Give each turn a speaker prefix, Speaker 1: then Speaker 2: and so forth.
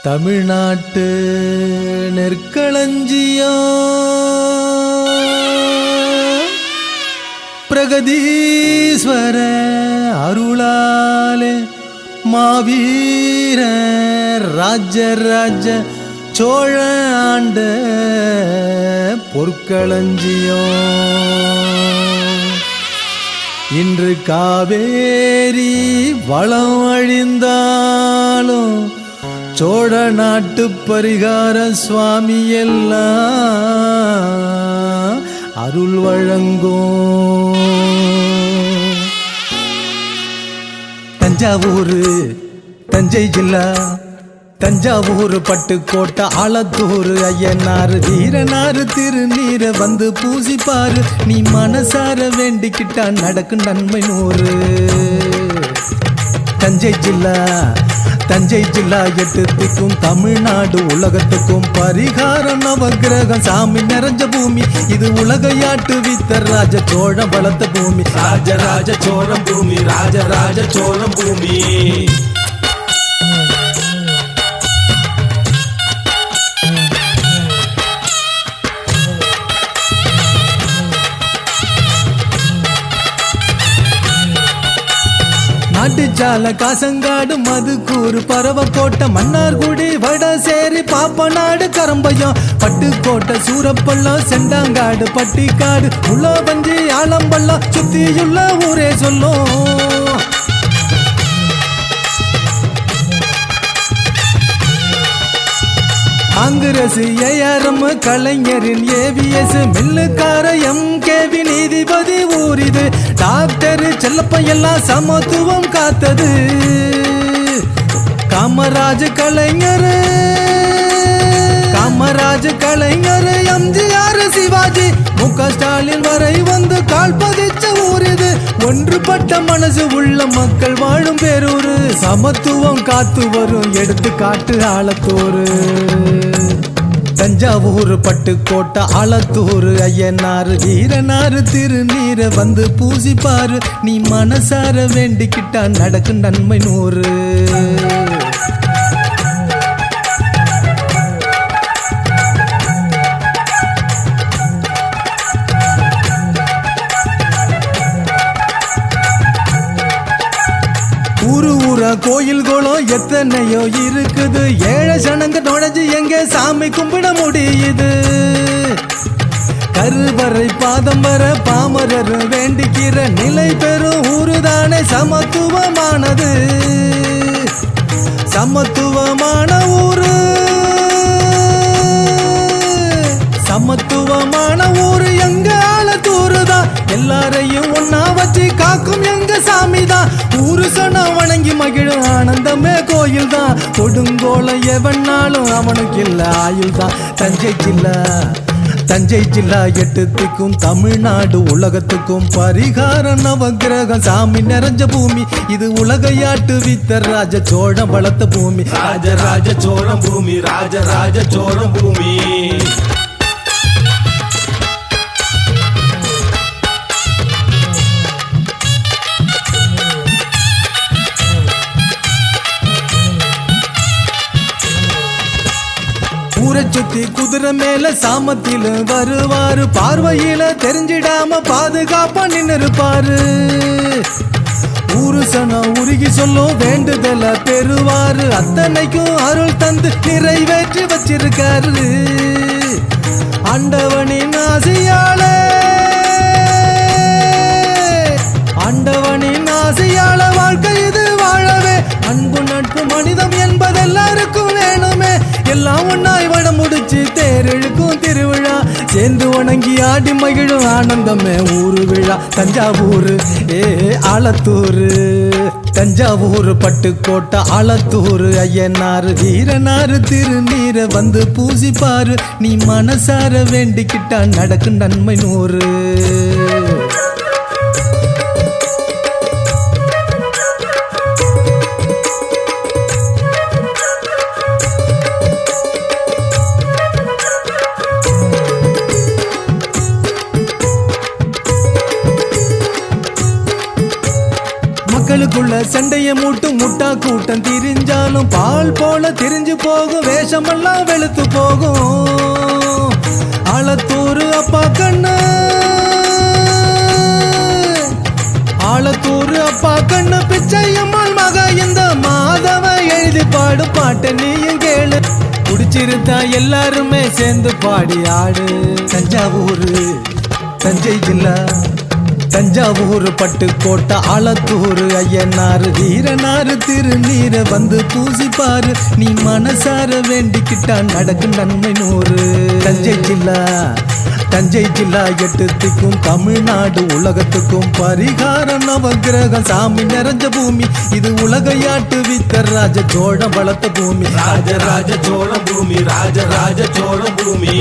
Speaker 1: தமிழ்நாட்டு நெற்களஞ்சியா பிரகதீஸ்வர அருளாலே மாவீர ராஜ சோழ ஆண்ட பொற்களஞ்சியோ இன்று காவேரி வளம் அழிந்தாலும் சோழ நாட்டு பரிகார சுவாமி எல்லாம் அருள் வழங்கும். தஞ்சாவூர் தஞ்சை ஜில்லா தஞ்சாவூர் பட்டுக்கோட்டை ஆலத்தூர் ஐயனார் வீரனார் திருநீரை வந்து பூசிப்பாரு. நீ மனசார வேண்டிக்கிட்டா நடக்கும் நன்மை நூறு. தஞ்சை ஜில்லா 8 திக்கும் தமிழ்நாடு உலகத்துக்கும் பரிகாரம் நவகிரகம் சாமி நிறைஞ்ச பூமி. இது உலகையாட்டு வித்தர் ராஜ சோழம் வளர்த்த பூமி.
Speaker 2: ராஜ சோழம் பூமி, ராஜ சோழம் பூமி.
Speaker 1: நாட்டுச்சால காசங்காடு மதுக்கூறு பறவக்கோட்டை மன்னார்குடி வடசேரி பாப்பநாடு கரம்பயம் பட்டுக்கோட்டை சூரப்பள்ளம் செண்டாங்காடு பட்டிக்காடு முள்ளவஞ்சி ஆலம்பள்ளம் சுத்தியுள்ள ஊரே சொல்லும். காங்கிரஸ் ஏஆர்எம் கலைஞரின் ஏவிஎஸ் மில்லுக்கார MKV நீதிபதி ஊரிது. டாக்டர் செல்லப்ப எல்லாம் சமத்துவம் காத்தது. காமராஜ் கலைஞர் MGR சிவாஜி MK ஸ்டாலின் வரை வந்து கால் பதிச்ச ஊர் இது. ஒன்றுபட்ட மனசு உள்ள மக்கள் வாழும் பேரூரு. சமத்துவம் காத்து வரும் எடுத்துக்காட்டு ஆலத்தூர். தஞ்சாவூர் பட்டுக்கோட்டை ஆலத்தூர் ஐயனார் வீரனார் திருநீரை வந்து பூசிப்பாரு. நீ மனசார வேண்டிக்கிட்டா நடக்கும் நன்மை நூறு. ஊரா கோயில் குளம் எத்தனையோ இருக்குது. ஏழை சனங்க நுழைஞ்சு எங்க சாமி கும்பிட முடியுது. கருவறை பாதம் வர பாமரர் வேண்டிக்கிற நிலை பெறும் ஊருதானே சமத்துவமானது. சமத்துவமான ஊரு எங்க ஆலத்தூருதான். எல்லாரையும் ஒன்னா வச்சு காக்கும் எங்க சாமிதான். ஊரு சொன்ன வணங்கி மகிழும் ஆனந்தமே கோயில் தான். கொடுங்கோலம் எவனாலும் அவனுக்கு இல்ல ஆயுள் தான். தஞ்சை ஜில்லா 8 திக்கும் தமிழ்நாடு உலகத்துக்கும் பரிகாரம் நவகிரகம் சாமி நிறைஞ்ச பூமி. இது உலகையாட்டு வித்தர் ராஜ சோழம் வளர்த்த பூமி.
Speaker 2: ராஜ சோழம் பூமி, ராஜ சோழம் பூமி.
Speaker 1: ஊரை சுத்தி குதிரை மேல சாமத்தில வருவாரு. பார்வையில தெரிஞ்சிடாம பாதுகாப்பா நின்னு இருப்பாரு. ஊரு சனம் உருகி சொல்லும் வேண்டுதல பெறுவாரு. அத்தனைக்கும் அருள் தந்து நிறைவேற்றி வச்சிருக்காரு. ஆண்டவனின் ஆசையால வாழ்க்கை இது வாழவே. அன்பு நட்பு மனிதம் என்பது எல்லாருக்கும் வேணுமே. எல்லாம் ஒன்னாய் வடம் முடிச்சு தேரெழுக்கும் திருவிழா. சேர்ந்து வணங்கி ஆடி மகிழும் ஆனந்தமே ஊரு விழா. தஞ்சாவூர் பட்டுக்கோட்டை ஆலத்தூர் ஐயனார் வீரனார் திருநீரை வந்து பூசிப்பாரு. நீ மனசார வேண்டிக்கிட்டா நடக்கும் நன்மை நூறு. மக்களுக்குள்ள சண்டைய மூட்டும் முட்டா கூட்டம் திரிஞ்சாலும் பால் போல திரிஞ்சு போகும், வேஷமெல்லாம் வெளுத்து போகும். ஆலத்தூர் அப்பா கண்ணு, ஆலத்தூர் அப்பா கண்ணு பிச்சையம்மாள் மக இந்த மாதவ எழுதி பாடும் பாட்டை நீயும் கேளு. குடிச்சிருந்தா எல்லாருமே சேர்ந்து பாடி ஆடு. தஞ்சாவூர் தஞ்சை ஜில்லா, தஞ்சாவூர் பட்டுக்கோட்டை ஆலத்தூர் ஐயனார் வீரனார் திருநீர வந்து பூசிப்பாரு. நீ மனசார வேண்டிக்கிட்டா நடக்கும் நன்மை 100. தஞ்சை ஜில்லா, தஞ்சை ஜில்லா 8 திக்கும் தமிழ்நாடு உலகத்துக்கும் பரிகாரம் நவகிரகம் சாமி நிறைஞ்ச பூமி. இது உலகையாட்டு வித்த ராஜ சோழம் வளர்த்த பூமி.
Speaker 2: ராஜராஜ சோழ பூமி, ராஜராஜ சோழ பூமி.